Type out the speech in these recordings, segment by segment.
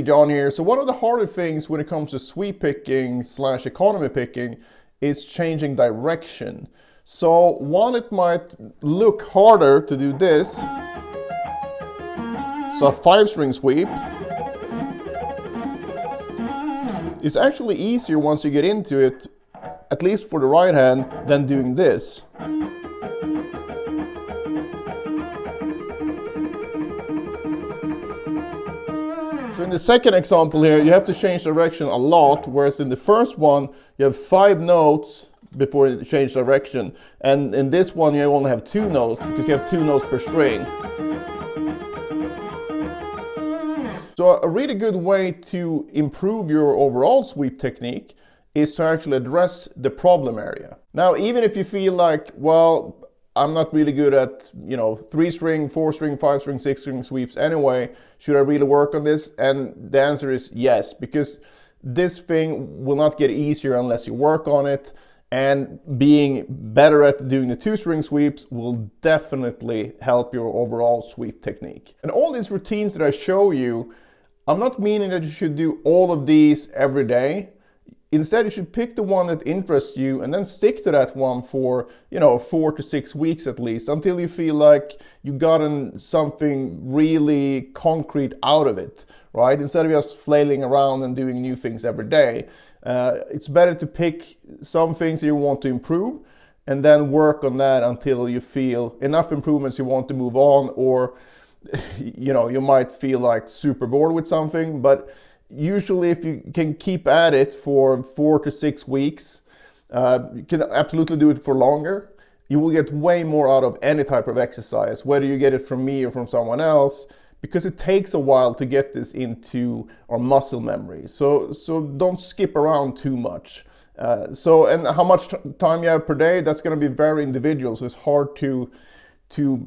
John here. So one of the harder things when it comes to sweep picking / economy picking is changing direction. So one, it might look harder to do this. So a 5-string sweep is actually easier once you get into it, at least for the right hand, than doing this. So in the second example here, you have to change direction a lot, whereas in the first one, you have 5 notes before you change direction. And in this one, you only have 2 notes, because you have 2 notes per string. So a really good way to improve your overall sweep technique is to actually address the problem area. Now, even if you feel like, well, I'm not really good at, 3-string, 4-string, 5-string, 6-string sweeps anyway, should I really work on this? And the answer is yes, because this thing will not get easier unless you work on it, and being better at doing the 2-string sweeps will definitely help your overall sweep technique. And all these routines that I show you, I'm not meaning that you should do all of these every day. Instead, you should pick the one that interests you and then stick to that one for, 4 to 6 weeks at least, until you feel like you've gotten something really concrete out of it, right? Instead of just flailing around and doing new things every day. It's better to pick some things that you want to improve and then work on that until you feel enough improvements you want to move on, or, you might feel like super bored with something, but usually if you can keep at it for 4 to 6 weeks, you can absolutely do it for longer. You will get way more out of any type of exercise, whether you get it from me or from someone else, because it takes a while to get this into our muscle memory. So don't skip around too much. And how much time you have per day, that's going to be very individual. So it's hard to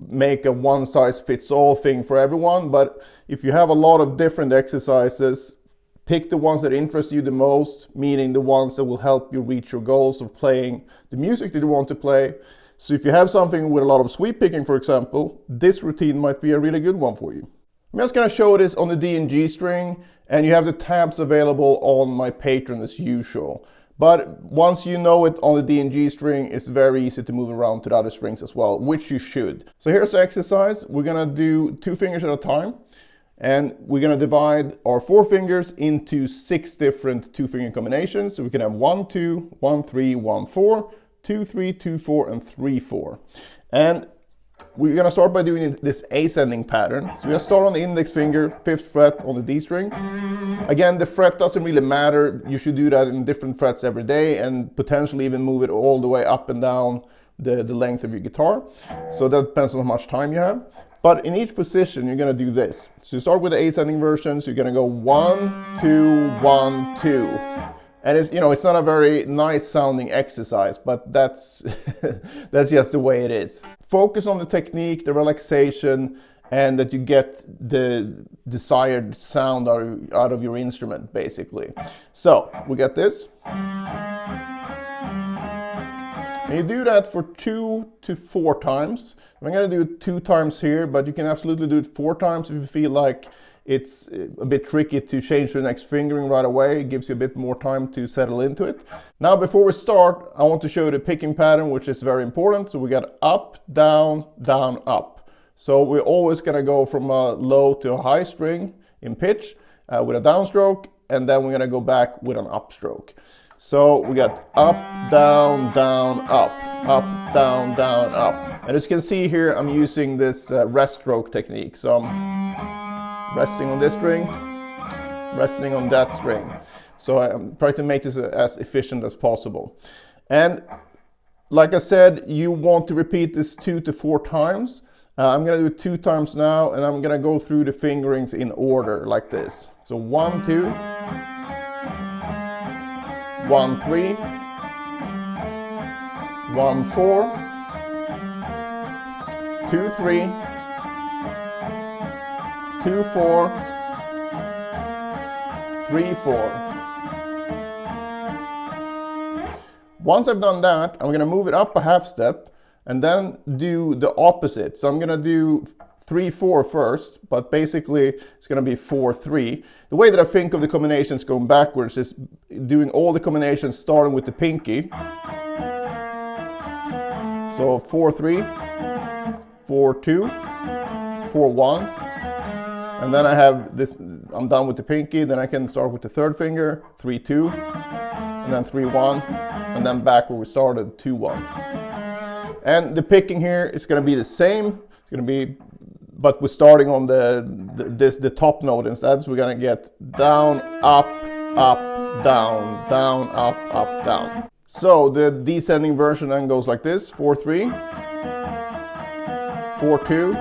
make a one-size-fits-all thing for everyone. But if you have a lot of different exercises, pick the ones that interest you the most, meaning the ones that will help you reach your goals of playing the music that you want to play. So if you have something with a lot of sweep picking, for example, this routine might be a really good one for you. I'm just going to show this on the D and G string, and you have the tabs available on my Patreon as usual. But once you know it on the D and G string, it's very easy to move around to the other strings as well, which you should. So here's the exercise. We're going to do 2 fingers at a time. And we're going to divide our 4 fingers into 6 different 2-finger combinations. So we can have 1, 2, 1, 3, 1, 4, 2, 3, 2, 4, and 3, 4. And we're going to start by doing this ascending pattern. So we just start on the index finger, 5th fret on the D string. Again, the fret doesn't really matter. You should do that in different frets every day, and potentially even move it all the way up and down the length of your guitar. So that depends on how much time you have. But in each position, you're going to do this. So you start with the ascending version. So you're going to go 1, 2, 1, 2. And it's not a very nice sounding exercise, but that's that's just the way it is. Focus on the technique, the relaxation, and that you get the desired sound out of your instrument, basically. So we got this. And you do that for 2 to 4 times. I'm going to do it 2 times here, but you can absolutely do it 4 times if you feel like it's a bit tricky to change to the next fingering right away. It gives you a bit more time to settle into it. Now, before we start, I want to show you the picking pattern, which is very important. So we got up, down, down, up. So we're always going to go from a low to a high string in pitch with a downstroke, and then we're going to go back with an upstroke. So we got up, down, down, up, down, down, up. And as you can see here, I'm using this rest stroke technique. So I'm resting on this string, resting on that string. So I'm trying to make this as efficient as possible. And like I said, you want to repeat this 2 to 4 times. I'm going to do it 2 times now, and I'm going to go through the fingerings in order like this. So 1, 2. 1, 3, 1, 4, 2, 3, 2, 4, 3, 4. Once I've done that, I'm going to move it up a half step and then do the opposite. So I'm going to do 3-4 first, but basically it's going to be 4-3. The way that I think of the combinations going backwards is doing all the combinations starting with the pinky. So 4-3, 4-2, 4-1, and then I have this, I'm done with the pinky, then I can start with the third finger, 3-2, and then 3-1, and then back where we started, 2-1. And the picking here is going to be the same, it's going to be, but we're starting on the top note instead, so we're going to get down, up, up, down, down, up, up, down. So the descending version then goes like this, 4-3, 4-2,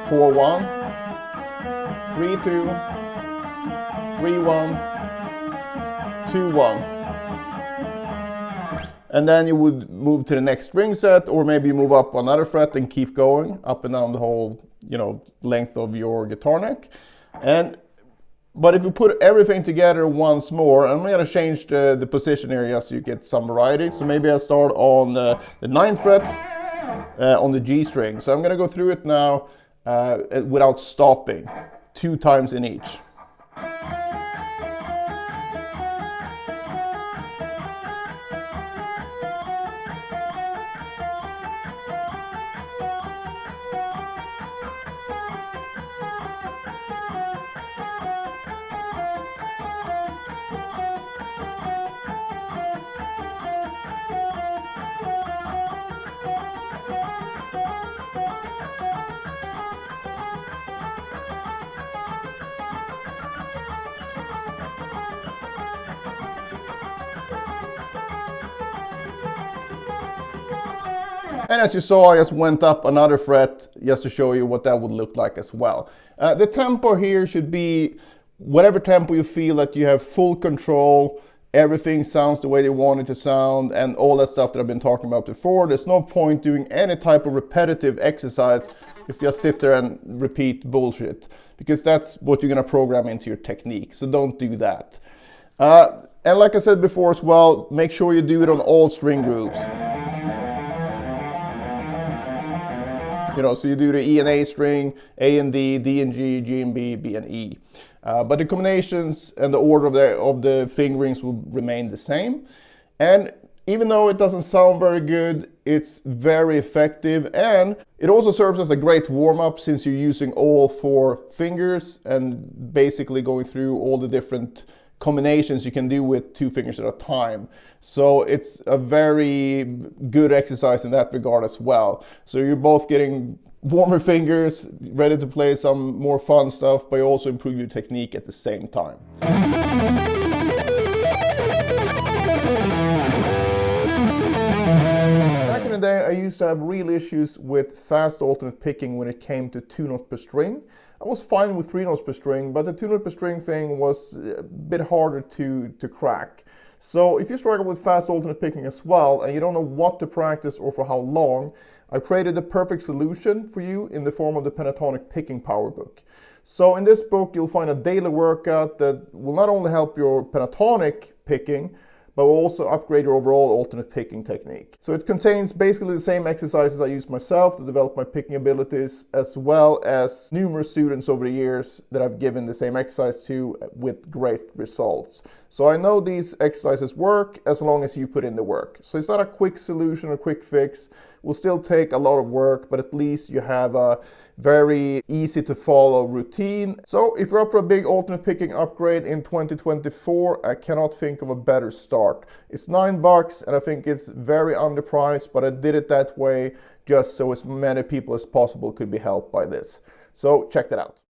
4-1, 3-2, 3-1, 2-1. And then you would move to the next string set, or maybe you move up another fret and keep going up and down the whole, length of your guitar neck. But if you put everything together once more, I'm going to change the position area so you get some variety. So maybe I'll start on the 9th fret on the G string. So I'm going to go through it now without stopping, 2 times in each. And as you saw, I just went up another fret just to show you what that would look like as well. The tempo here should be whatever tempo you feel that you have full control, everything sounds the way you want it to sound, and all that stuff that I've been talking about before. There's no point doing any type of repetitive exercise if you just sit there and repeat bullshit, because that's what you're going to program into your technique. So don't do that. And like I said before as well, make sure you do it on all string groups. So you do the E and A string, A and D, D and G, G and B, B and E. But the combinations and the order of the fingerings will remain the same. And even though it doesn't sound very good, it's very effective, and it also serves as a great warm-up since you're using all 4 fingers and basically going through all the different combinations you can do with 2 fingers at a time. So it's a very good exercise in that regard as well. So you're both getting warmer fingers, ready to play some more fun stuff, but you also improve your technique at the same time. Back in the day, I used to have real issues with fast alternate picking when it came to 2 notes per string. I was fine with 3 notes per string, but the 2 notes per string thing was a bit harder to crack. So if you struggle with fast alternate picking as well, and you don't know what to practice or for how long, I've created the perfect solution for you in the form of the Pentatonic Picking Power Book. So in this book, you'll find a daily workout that will not only help your pentatonic picking, but will also upgrade your overall alternate picking technique. So it contains basically the same exercises I use myself to develop my picking abilities, as well as numerous students over the years that I've given the same exercise to with great results. So I know these exercises work as long as you put in the work. So it's not a quick solution or quick fix. It will still take a lot of work, but at least you have a very easy to follow routine. So if you're up for a big alternate picking upgrade in 2024, I cannot think of a better start. It's $9 and I think it's very underpriced, but I did it that way just so as many people as possible could be helped by this. So check that out.